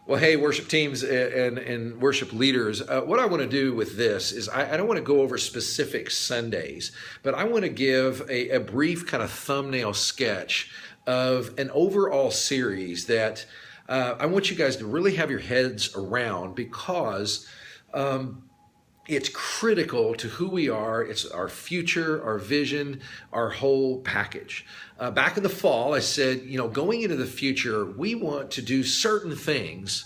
Well, hey, worship teams and worship leaders, what I want to do with this is I don't want to go over specific Sundays, but I want to give a brief kind of thumbnail sketch of an overall series that I want you guys to really have your heads around because it's critical to who we are. It's our future, our vision, our whole package. Back in the fall, I said, going into the future, we want to do certain things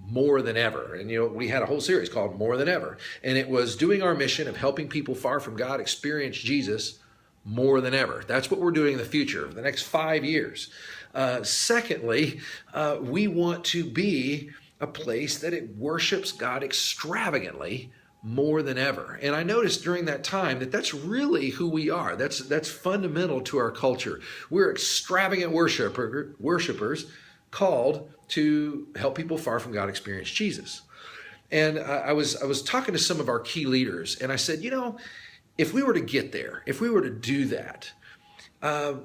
more than ever. And, we had a whole series called More Than Ever. And it was doing our mission of helping people far from God experience Jesus more than ever. That's what we're doing in the future, the next 5 years. Secondly, we want to be a place that it worships God extravagantly more than ever. And I noticed during that time that that's really who we are. That's fundamental to our culture. We're extravagant worshipers called to help people far from God experience Jesus. And I was talking to some of our key leaders, and I said, if we were to get there, if we were to do that, kind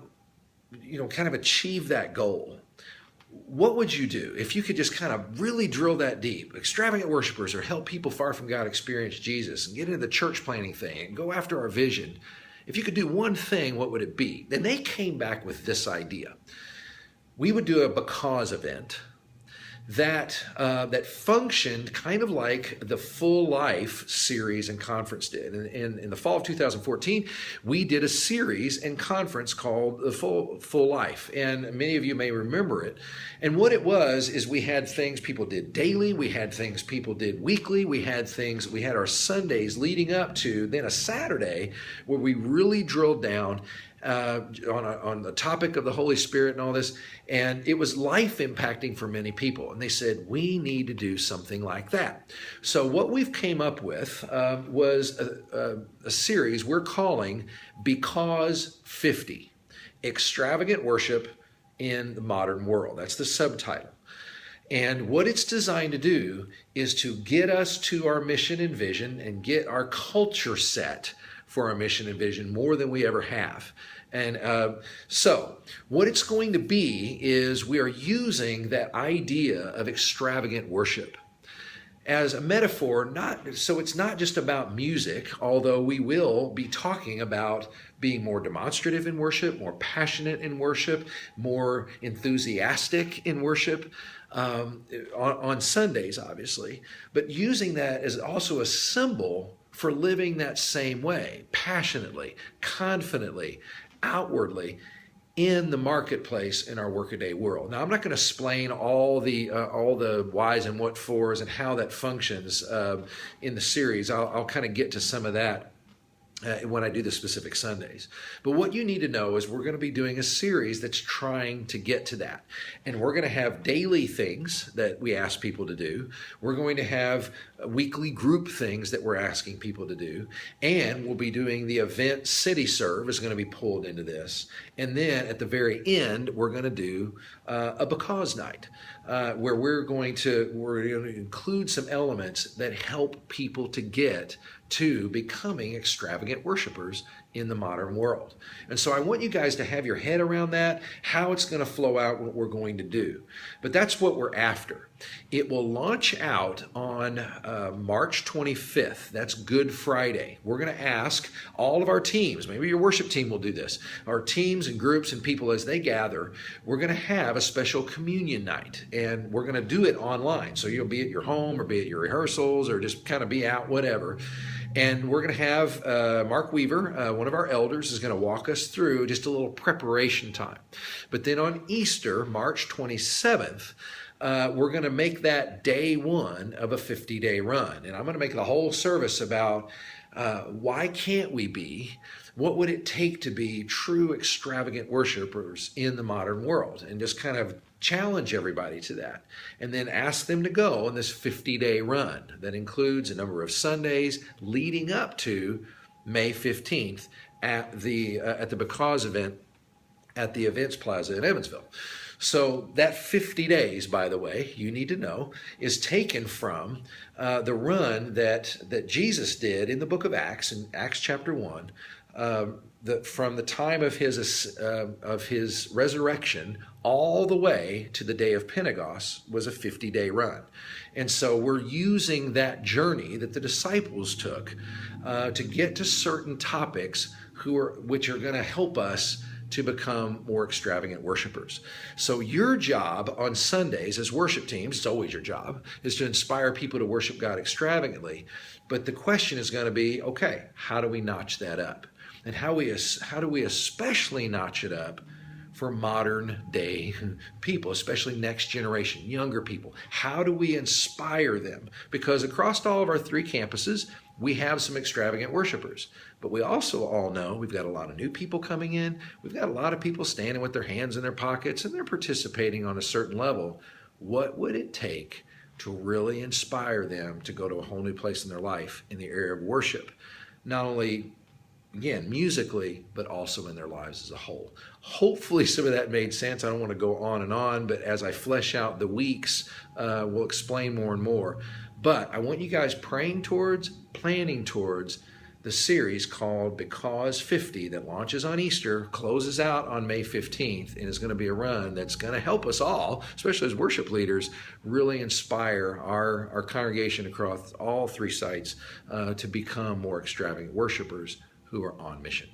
of achieve that goal, what would you do if you could just kind of really drill that deep? Extravagant worshipers or help people far from God experience Jesus and get into the church planning thing and go after our vision. If you could do one thing, what would it be? Then they came back with this idea. We would do a because event that functioned kind of like the Full Life series and conference did. In the fall of 2014, we did a series and conference called the Full Life, and many of you may remember it. And what it was is we had things people did daily, we had things people did weekly, we had our Sundays leading up to then a Saturday where we really drilled down on the topic of the Holy Spirit and all this, and it was life impacting for many people. And they said, we need to do something like that. So what we've came up with was a series we're calling Because 50, Extravagant Worship in the Modern World. That's the subtitle. And what it's designed to do is to get us to our mission and vision and get our culture set for our mission and vision more than we ever have. And so what it's going to be is we are using that idea of extravagant worship as a metaphor, so it's not just about music, although we will be talking about being more demonstrative in worship, more passionate in worship, more enthusiastic in worship on Sundays, obviously, but using that as also a symbol for living that same way, passionately, confidently, outwardly, in the marketplace in our workaday world. Now, I'm not going to explain all the whys and what fors and how that functions in the series. I'll kind of get to some of that when I do the specific Sundays. But what you need to know is we're going to be doing a series that's trying to get to that. And we're going to have daily things that we ask people to do. We're going to have weekly group things that we're asking people to do. And we'll be doing the event City Serve is going to be pulled into this. And then at the very end, we're going to do a because night where we're going to include some elements that help people to get to becoming extravagant worshipers in the modern world. And so I want you guys to have your head around that, how it's going to flow out, what we're going to do. But that's what we're after. It will launch out on March 25th. That's Good Friday. We're going to ask all of our teams, maybe your worship team will do this, our teams and groups and people as they gather, we're going to have a special communion night. And we're going to do it online. So you'll be at your home or be at your rehearsals or just kind of be out, whatever. And we're going to have Mark Weaver, one of our elders, is going to walk us through just a little preparation time. But then on Easter, March 27th, we're going to make that day one of a 50-day run. And I'm going to make the whole service about why can't we be, what would it take to be true extravagant worshipers in the modern world, and just kind of challenge everybody to that, and then ask them to go on this 50-day run that includes a number of Sundays leading up to May 15th at the Because event at the Events Plaza in Evansville. So that 50 days, by the way, you need to know, is taken from the run that Jesus did in the book of Acts, in Acts chapter 1, from the time of his resurrection all the way to the day of Pentecost was a 50-day run. And so we're using that journey that the disciples took to get to certain topics which are going to help us to become more extravagant worshipers. So your job on Sundays as worship teams, it's always your job, is to inspire people to worship God extravagantly. But the question is going to be, okay, how do we notch that up? And how do we especially notch it up for modern day people, especially next generation, younger people? How do we inspire them? Because across all of our 3 campuses, we have some extravagant worshipers. But we also all know we've got a lot of new people coming in. We've got a lot of people standing with their hands in their pockets, and they're participating on a certain level. What would it take to really inspire them to go to a whole new place in their life in the area of worship? Not only, again, musically, but also in their lives as a whole. Hopefully some of that made sense. I don't want to go on, but as I flesh out the weeks, we'll explain more and more. But I want you guys planning towards the series called Because 50 that launches on Easter, closes out on May 15th, and is going to be a run that's going to help us all, especially as worship leaders, really inspire our congregation across all 3 sites to become more extravagant worshipers who are on mission.